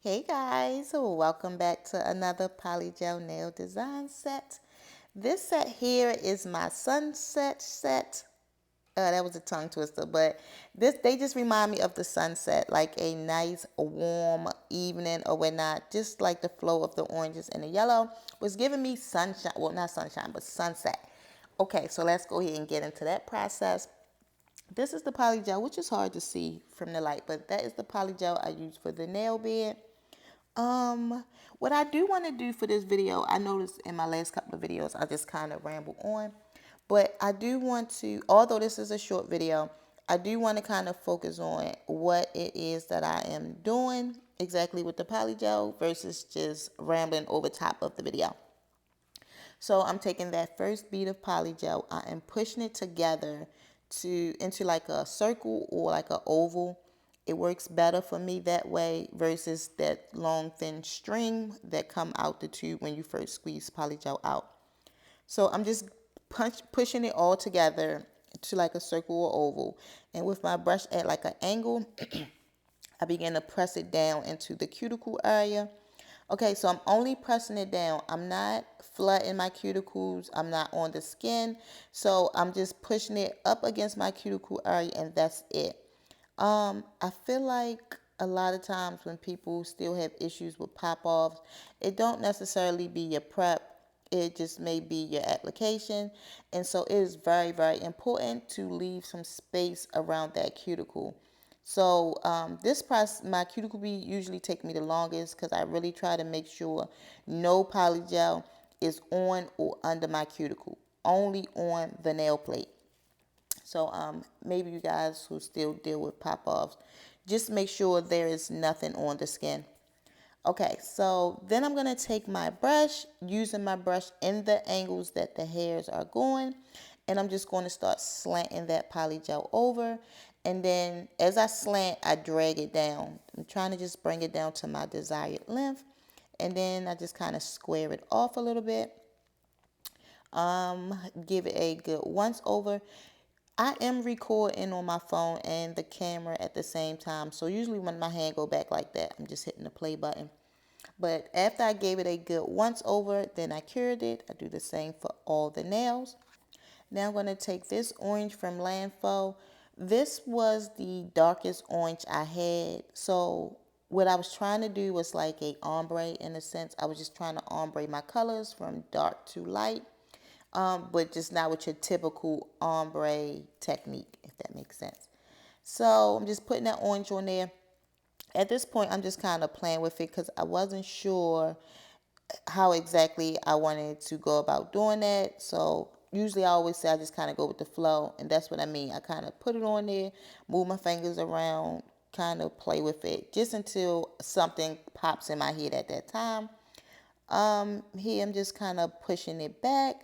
Hey guys, welcome back to another polygel nail design set. This set here is my sunset set. That was a tongue twister, but they just remind me of the sunset, like a nice warm evening or whatnot. Just like the flow of the oranges and the yellow was giving me sunshine. Well, not sunshine, but sunset. Okay, so let's go ahead and get into that process. This is the polygel, which is hard to see from the light, but that is the polygel I use for the nail bed. What I do want to do for this video, I noticed in my last couple of videos, I just kind of ramble on, but I do want to, although this is a short video, I do want to kind of focus on what it is that I am doing exactly with the polygel versus just rambling over top of the video. So I'm taking that first bead of polygel, I am pushing it together into like a circle or like an oval. It works better for me that way versus that long thin string that come out the tube when you first squeeze polygel out. So I'm just pushing it all together to like a circle or oval. And with my brush at like an angle, I begin to press it down into the cuticle area. Okay, so I'm only pressing it down. I'm not flooding my cuticles. I'm not on the skin. So I'm just pushing it up against my cuticle area and that's it. I feel like a lot of times when people still have issues with pop-offs, it don't necessarily be your prep. It just may be your application. And so it is very, very important to leave some space around that cuticle. So this process, my cuticle bead usually take me the longest because I really try to make sure no polygel is on or under my cuticle, only on the nail plate. So maybe you guys who still deal with pop-offs, just make sure there is nothing on the skin. Okay, so then I'm going to take my brush, using my brush in the angles that the hairs are going, and I'm just going to start slanting that polygel over. And then as I slant, I drag it down. I'm trying to just bring it down to my desired length. And then I just kind of square it off a little bit. Give it a good once over. I am recording on my phone and the camera at the same time. So usually when my hand go back like that, I'm just hitting the play button. But after I gave it a good once over, then I cured it. I do the same for all the nails. Now I'm going to take this orange from Landfo. This was the darkest orange I had. So what I was trying to do was like a ombre in a sense. I was just trying to ombre my colors from dark to light. But just not with your typical ombre technique, if that makes sense. So I'm just putting that orange on there. At this point, I'm just kind of playing with it because I wasn't sure how exactly I wanted to go about doing that. So usually I always say I just kind of go with the flow, and that's what I mean. I kind of put it on there, move my fingers around, kind of play with it just until something pops in my head at that time. Here I'm just kind of pushing it back.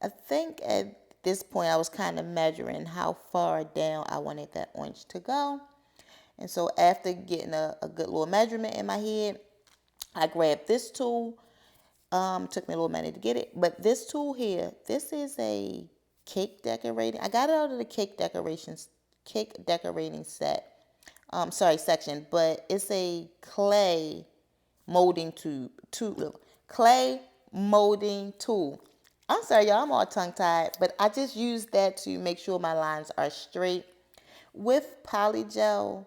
I think at this point I was kind of measuring how far down I wanted that orange to go. And so after getting a good little measurement in my head, I grabbed this tool. Took me a little minute to get it. But this tool here, this is a cake decorating. I got it out of the cake decorating section. But it's a clay molding clay molding tool. I'm sorry, y'all, I'm all tongue-tied, but I just use that to make sure my lines are straight. With polygel,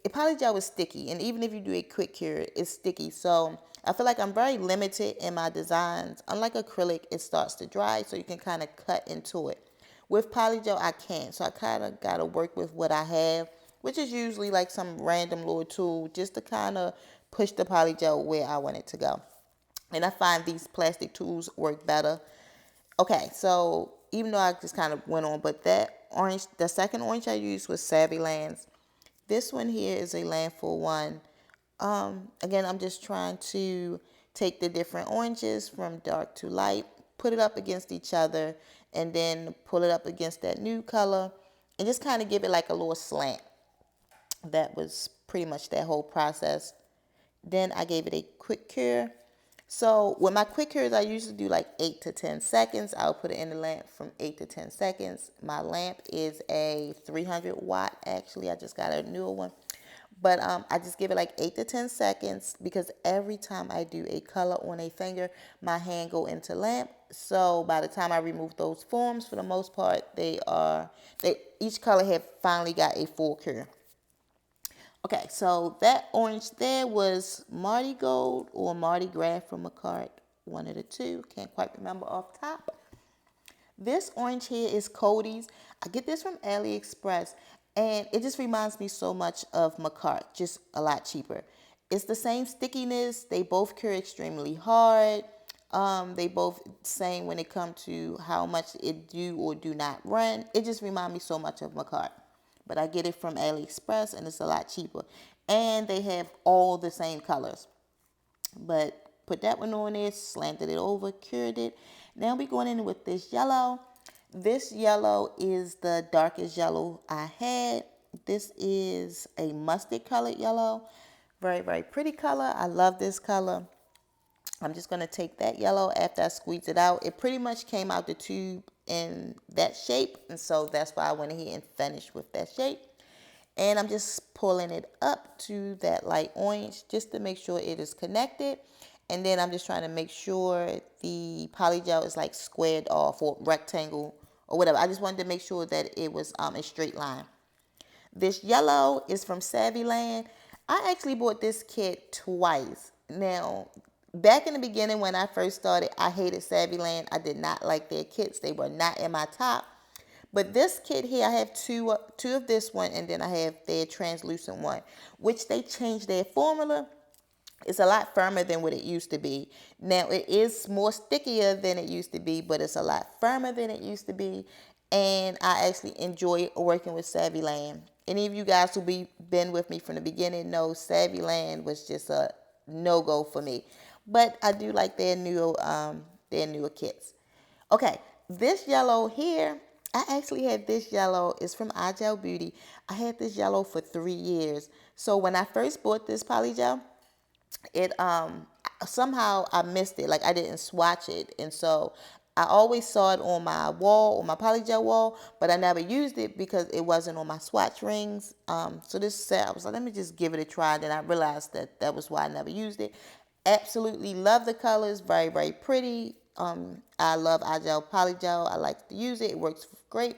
polygel is sticky, and even if you do a quick cure, it's sticky. So I feel like I'm very limited in my designs. Unlike acrylic, it starts to dry, so you can kind of cut into it. With polygel, I can't, so I kind of got to work with what I have, which is usually like some random little tool just to kind of push the polygel where I want it to go. And I find these plastic tools work better. Okay, so even though I just kind of went on, but that orange, the second orange I used was Savvy Lands. This one here is a landful one. Again, I'm just trying to take the different oranges from dark to light, put it up against each other, and then pull it up against that new color, and just kind of give it like a little slant. That was pretty much that whole process. Then I gave it a quick cure. So with my quick cures, I usually do like 8 to 10 seconds. I'll put it in the lamp from 8 to 10 seconds. My lamp is a 300 watt, actually. I just got a newer one. But I just give it like 8 to 10 seconds because every time I do a color on a finger, my hand go into lamp. So by the time I remove those forms, for the most part, each color have finally got a full cure. Okay, so that orange there was Mardi Gold or Mardi Gras from a card, one of the two. Can't quite remember off top. This orange here is Cody's. I get this from AliExpress, and it just reminds me so much of Macart, just a lot cheaper. It's the same stickiness. They both cure extremely hard. They both same when it comes to how much it do or do not run. It just reminds me so much of Macart. But I get it from AliExpress, and it's a lot cheaper. And they have all the same colors. But put that one on there, slanted it over, cured it. Now we're going in with this yellow. This yellow is the darkest yellow I had. This is a mustard colored yellow. Very, very pretty color. I love this color. I'm just going to take that yellow after I squeeze it out. It pretty much came out the tube in that shape. And so that's why I went ahead and finished with that shape. And I'm just pulling it up to that light orange just to make sure it is connected. And then I'm just trying to make sure the polygel is like squared off or rectangle or whatever. I just wanted to make sure that it was a straight line. This yellow is from Savvyland. I actually bought this kit twice. Now, back in the beginning when I first started, I hated Savvyland. I did not like their kits. They were not in my top. But this kit here, I have two of this one, and then I have their translucent one, which they changed their formula. It's a lot firmer than what it used to be. Now, it is more stickier than it used to be, but it's a lot firmer than it used to be. And I actually enjoy working with Savvyland. Any of you guys who been with me from the beginning know Savvyland was just a no-go for me. But I do like their newer kits. Okay, this yellow here, I actually had this yellow. It's from iGel Beauty. I had this yellow for 3 years. So when I first bought this polygel, it somehow I missed it. Like I didn't swatch it. And so I always saw it on my wall, on my polygel wall, but I never used it because it wasn't on my swatch rings. So this set, I was like, let me just give it a try. Then I realized that was why I never used it. Absolutely love the colors. Very, very pretty. I love iGel polygel. I like to use it. It works great.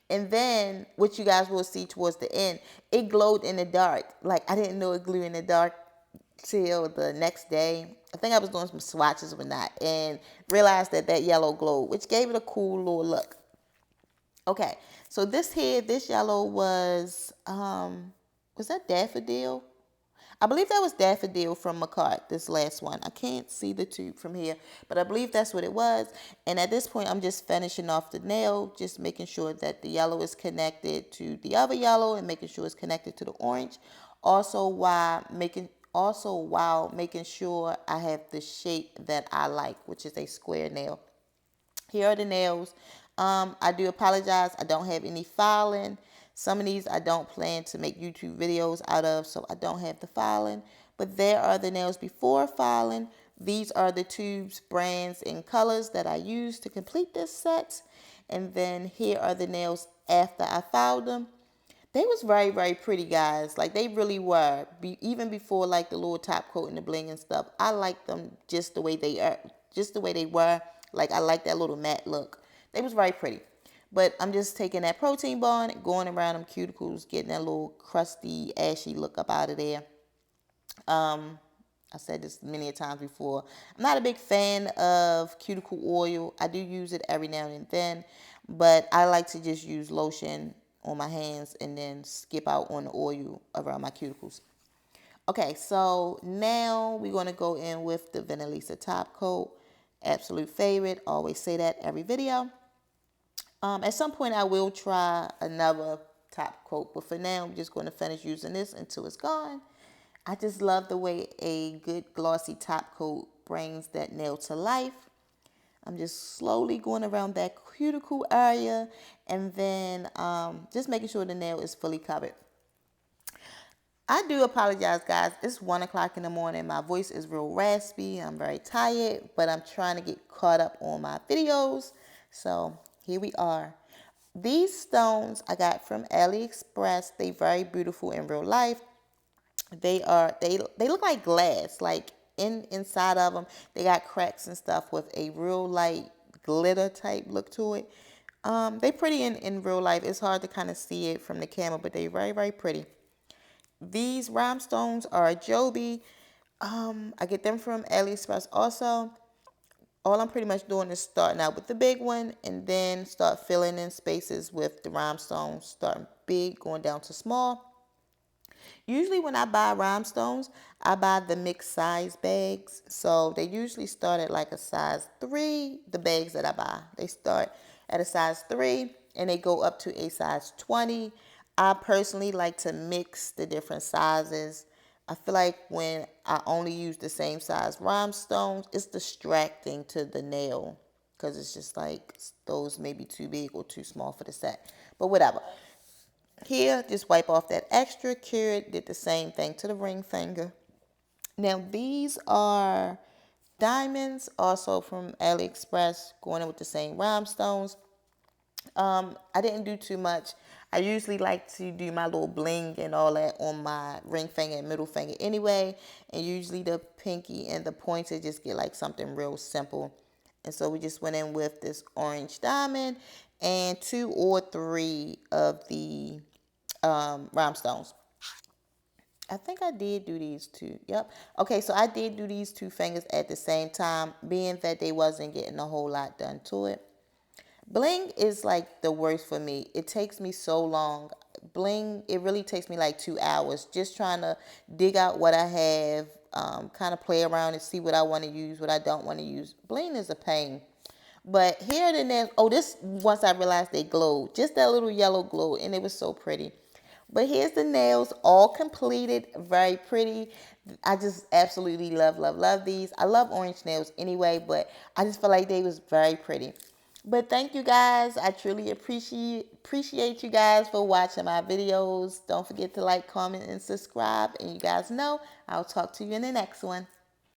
And then what you guys will see towards the end, it glowed in the dark. Like I didn't know it glowed in the dark till the next day. I think I was doing some swatches or not and realized that yellow glowed, which gave it a cool little look. Okay, so this yellow was that Daffodil? I believe that was Daffodil from Macart, this last one. I can't see the tube from here, but I believe that's what it was. And at this point, I'm just finishing off the nail, just making sure that the yellow is connected to the other yellow and making sure it's connected to the orange. Also, while making sure I have the shape that I like, which is a square nail. Here are the nails. I do apologize. I don't have any filing. Some of these I don't plan to make YouTube videos out of, so I don't have the filing. But there are the nails before filing. These are the tubes, brands, and colors that I used to complete this set. And then here are the nails after I filed them. They was very, very pretty, guys. Like, they really were. Even before, like, the little top coat and the bling and stuff, I like them just the way they are, just the way they were. Like, I like that little matte look. They was very pretty. But I'm just taking that protein bond, going around them cuticles, getting that little crusty, ashy look up out of there. I said this many a times before. I'm not a big fan of cuticle oil. I do use it every now and then, but I like to just use lotion on my hands and then skip out on the oil around my cuticles. Okay, so now we're going to go in with the Vanillisa top coat. Absolute favorite. Always say that every video. At some point, I will try another top coat, but for now, I'm just going to finish using this until it's gone. I just love the way a good glossy top coat brings that nail to life. I'm just slowly going around that cuticle area and then just making sure the nail is fully covered. I do apologize, guys. It's 1 o'clock in the morning. My voice is real raspy. I'm very tired, but I'm trying to get caught up on my videos. So here we are. These stones I got from AliExpress. They very beautiful in real life. They look like glass. Like inside of them, they got cracks and stuff with a real light glitter type look to it. They pretty in real life. It's hard to kind of see it from the camera, but they very, very pretty. These rhinestones are Joby. I get them from AliExpress also. All I'm pretty much doing is starting out with the big one and then start filling in spaces with the rhinestones, starting big, going down to small. Usually when I buy rhinestones, I buy the mixed size bags. So they usually start at like a size 3, the bags that I buy. They start at a size 3 and they go up to a size 20. I personally like to mix the different sizes. I feel like when I only use the same size rhinestones, it's distracting to the nail because it's just like those may be too big or too small for the set. But whatever. Here, just wipe off that extra. Cured did the same thing to the ring finger. Now these are diamonds, also from AliExpress, going in with the same rhinestones. I didn't do too much. I usually like to do my little bling and all that on my ring finger and middle finger anyway. And usually the pinky and the pointer just get like something real simple. And so we just went in with this orange diamond and 2 or 3 of the rhinestones. I think I did do these two. Yep. Okay, so I did do these 2 fingers at the same time, being that they wasn't getting a whole lot done to it. Bling is like the worst for me. It takes me so long. Bling, it really takes me like 2 hours just trying to dig out what I have, kind of play around and see what I want to use, what I don't want to use. Bling is a pain. But here are the nails. Oh, this, once I realized they glowed. Just that little yellow glow, and it was so pretty. But here's the nails, all completed, very pretty. I just absolutely love, love, love these. I love orange nails anyway, but I just feel like they was very pretty. But thank you guys. I truly appreciate you guys for watching my videos. Don't forget to like, comment, and subscribe. And you guys know I'll talk to you in the next one.